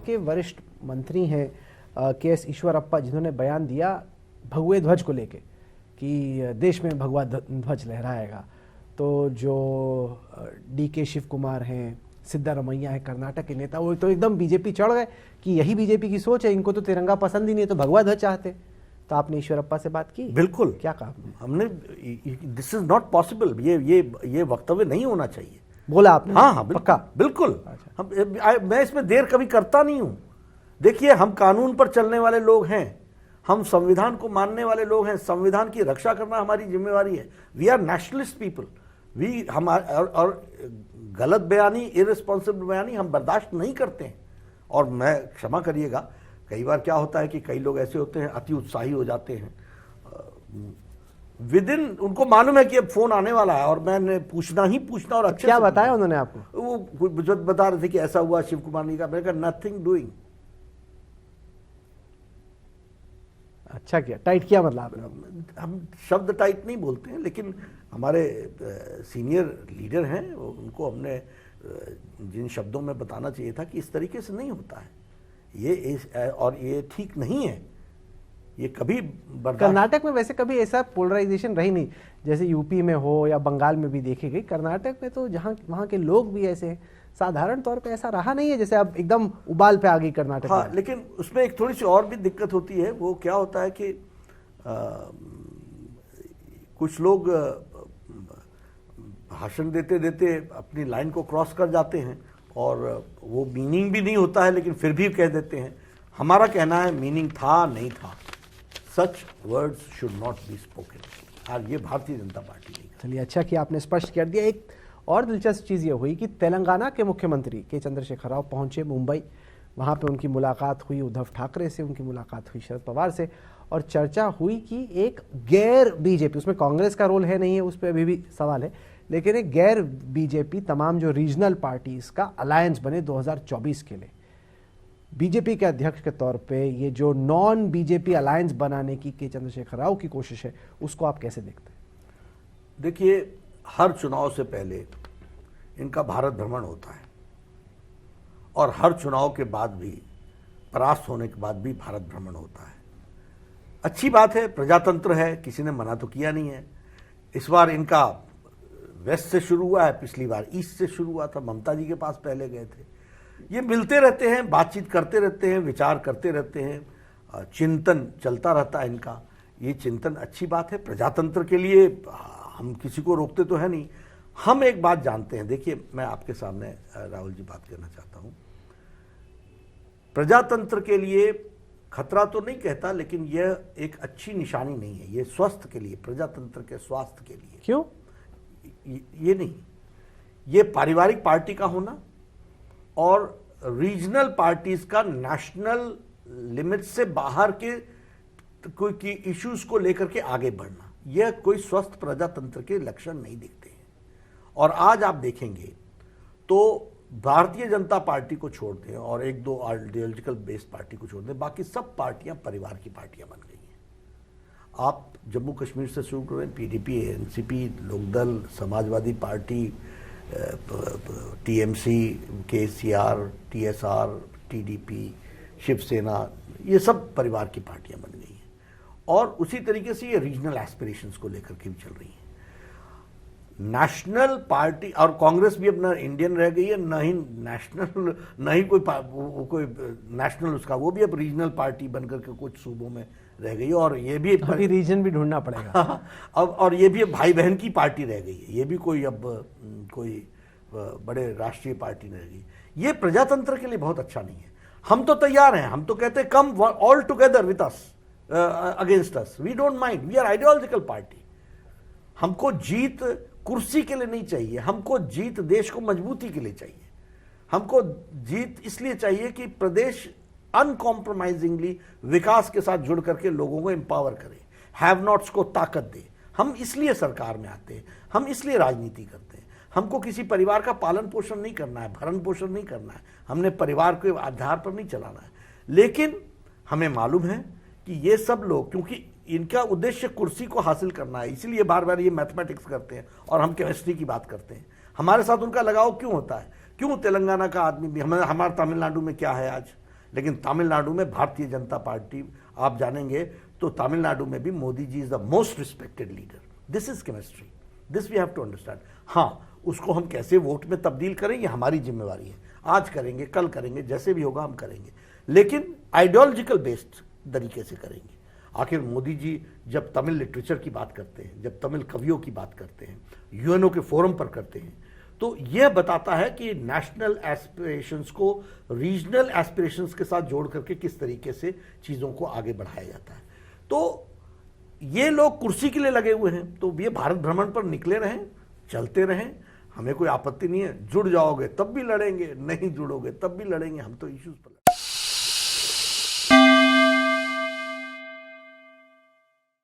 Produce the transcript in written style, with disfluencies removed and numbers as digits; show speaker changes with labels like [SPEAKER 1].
[SPEAKER 1] के वरिष्ठ मंत्री हैं के.एस. ईश्वरप्पा, जिन्होंने बयान दिया भगवे ध्वज को लेके कि देश में भगवा ध्वज लहराएगा, तो जो डी.के. शिव कुमार हैं, सिद्धारमैया है, कर्नाटक के नेता, वो तो एकदम बीजेपी चढ़ गए कि यही बीजेपी की सोच है, इनको तो तिरंगा पसंद ही नहीं है, तो भगवा ध्वज चाहते। तो आपने ईश्वरप्पा से बात की?
[SPEAKER 2] बिल्कुल।
[SPEAKER 1] क्या कहा
[SPEAKER 2] हमने? दिस इज नॉट पॉसिबल, ये वक्तव्य नहीं होना चाहिए,
[SPEAKER 1] बोला आपने?
[SPEAKER 2] हाँ, पक्का, बिल्कुल। मैं इसमें देर कभी करता नहीं हूं। देखिए, हम कानून पर चलने वाले लोग हैं, हम संविधान को मानने वाले लोग हैं, संविधान की रक्षा करना हमारी जिम्मेवारी है। We are nationalist people. और गलत बयानी, इररिस्पॉन्सिबल बयानी हम बर्दाश्त नहीं करते हैं। और मैं, क्षमा करिएगा, कई बार क्या होता है कि कई लोग ऐसे होते हैं, अति उत्साही हो जाते हैं, विदिन उनको मालूम है कि अब फोन आने वाला है और मैंने पूछना और अच्छे
[SPEAKER 1] क्या बताया उन्होंने आपको?
[SPEAKER 2] वो कुछ बता रहे थे कि ऐसा हुआ, शिव कुमार ने कहा, मैंने कहा नथिंग डूइंग।
[SPEAKER 1] अच्छा किया, टाइट किया मतलब?
[SPEAKER 2] हम शब्द टाइट नहीं बोलते हैं, लेकिन हमारे सीनियर लीडर हैं, उनको हमने जिन शब्दों में बताना चाहिए था कि इस तरीके से नहीं होता है और ये ठीक नहीं है, ये कभी बर्दाश्त।
[SPEAKER 1] कर्नाटक में वैसे कभी ऐसा पोलराइजेशन रही नहीं, जैसे यूपी में हो या बंगाल में भी देखी गई। कर्नाटक में तो जहाँ वहाँ के लोग भी ऐसे हैं, साधारण तौर पे ऐसा रहा नहीं है, जैसे अब एकदम उबाल पे आ गई कर्नाटक।
[SPEAKER 2] हाँ, लेकिन उसमें एक थोड़ी सी और भी दिक्कत होती है। वो क्या होता है कि कुछ लोग भाषण देते देते अपनी लाइन को क्रॉस कर जाते हैं और वो मीनिंग भी नहीं होता है, लेकिन फिर भी कह देते हैं। हमारा कहना है मीनिंग था, नहीं था, सच words should not be spoken. और ये भारतीय जनता पार्टी नहीं।
[SPEAKER 1] चलिए, अच्छा कि आपने स्पष्ट कर दिया। एक और दिलचस्प चीज़ ये हुई कि तेलंगाना के मुख्यमंत्री के चंद्रशेखर राव पहुंचे मुंबई, वहाँ पे उनकी मुलाकात हुई उद्धव ठाकरे से, उनकी मुलाकात हुई शरद पवार से, और चर्चा हुई कि एक गैर बीजेपी, उसमें कांग्रेस का रोल है नहीं है, उस पर अभी भी सवाल है, लेकिन एक गैर बीजेपी तमाम जो रीजनल पार्टीज का अलायंस बने 2024 के लिए। बीजेपी के अध्यक्ष के तौर पे ये जो नॉन बीजेपी अलायंस बनाने की के चंद्रशेखर राव की कोशिश है, उसको आप कैसे देखते हैं?
[SPEAKER 2] देखिए, हर चुनाव से पहले इनका भारत भ्रमण होता है और हर चुनाव के बाद भी, परास्त होने के बाद भी भारत भ्रमण होता है। अच्छी बात है, प्रजातंत्र है, किसी ने मना तो किया नहीं है। इस बार इनका वेस्ट से शुरू हुआ है, पिछली बार ईस्ट से शुरू हुआ था, ममता जी के पास पहले गए थे। ये मिलते रहते हैं, बातचीत करते रहते हैं, विचार करते रहते हैं, चिंतन चलता रहता है इनका। ये चिंतन अच्छी बात है प्रजातंत्र के लिए। हम किसी को रोकते तो है नहीं। हम एक बात जानते हैं, देखिए, मैं आपके सामने राहुल जी बात करना चाहता हूं। प्रजातंत्र के लिए खतरा तो नहीं कहता, लेकिन यह एक अच्छी निशानी नहीं है। ये स्वस्थ के लिए, प्रजातंत्र के स्वास्थ्य के लिए।
[SPEAKER 1] क्यों?
[SPEAKER 2] ये नहीं, ये पारिवारिक पार्टी का होना और रीजनल पार्टीज का नेशनल लिमिट से बाहर के कोई की इश्यूज को लेकर के आगे बढ़ना, यह कोई स्वस्थ प्रजातंत्र के लक्षण नहीं दिखते हैं। और आज आप देखेंगे तो भारतीय जनता पार्टी को छोड़ दें और एक दो आइडियोलॉजिकल बेस्ड पार्टी को छोड़ दें, बाकी सब पार्टियां परिवार की पार्टियां बन गई हैं। आप जम्मू कश्मीर से शुरू करें, PDP, NCP, Lok Dal, Samajwadi party, TMC, KCR, TSR, TDP, Shiv Sena, ये सब परिवार की पार्टियां बन गई हैं। और उसी तरीके से ये रीजनल एस्पिरेशंस को लेकर के भी चल रही हैं। नेशनल पार्टी और कांग्रेस भी अपना इंडियन रह गई है, न ही नेशनल, न ही कोई नेशनल उसका, वो भी अब रीजनल पार्टी बनकर के कुछ सूबों में रह गई है। और ये भी
[SPEAKER 1] अभी रीजन भी ढूंढना पड़ेगा।
[SPEAKER 2] अब और ये भी भाई बहन की पार्टी रह गई है, ये भी कोई अब कोई बड़े राष्ट्रीय पार्टी नहीं रह गई। ये प्रजातंत्र के लिए बहुत अच्छा नहीं है। हम तो तैयार हैं, हम तो कहते हैं come all together with us against us, we don't mind, we are ideological party. हमको जीत कुर्सी के लिए नहीं चाहिए, हमको जीत देश को मजबूती के लिए चाहिए। हमको जीत इसलिए चाहिए कि प्रदेश अनकॉम्प्रोमाइजिंगली विकास के साथ जुड़ करके लोगों को एम्पावर करे, हैव नॉट्स को ताकत दे। हम इसलिए सरकार में आते हैं, हम इसलिए राजनीति करते हैं। हमको किसी परिवार का पालन पोषण नहीं करना है, भरण पोषण नहीं करना है, हमने परिवार के आधार पर नहीं चलाना है। लेकिन हमें मालूम है कि ये सब लोग, क्योंकि इनका उद्देश्य कुर्सी को हासिल करना है, इसीलिए बार बार ये मैथमेटिक्स करते हैं और हम केमिस्ट्री की बात करते हैं। हमारे साथ उनका लगाव क्यों होता है? क्यों तेलंगाना का आदमी भी, हमारे तमिलनाडु में क्या है आज, लेकिन तमिलनाडु में भारतीय जनता पार्टी, आप जानेंगे तो तमिलनाडु में भी Modi ji is the most respected leader. This is chemistry, this we have to understand. हाँ, उसको हम कैसे वोट में तब्दील करें ये हमारी जिम्मेवारी है, आज करेंगे, कल करेंगे, जैसे भी होगा हम करेंगे, लेकिन आइडियोलॉजिकल बेस्ड तरीके से करेंगे। आखिर मोदी जी जब तमिल लिटरेचर की बात करते हैं, जब तमिल कवियों की बात करते हैं, यूएनओ के फोरम पर करते हैं, तो यह बताता है कि नेशनल एस्पिरेशंस को रीजनल एस्पिरेशंस के साथ जोड़ करके किस तरीके से चीज़ों को आगे बढ़ाया जाता है। तो ये लोग कुर्सी के लिए लगे हुए हैं, तो ये भारत भ्रमण पर निकले रहें, चलते रहें, हमें कोई आपत्ति नहीं है। जुड़ जाओगे तब भी लड़ेंगे, नहीं जुड़ोगे तब भी लड़ेंगे, हम तो इश्यूज पर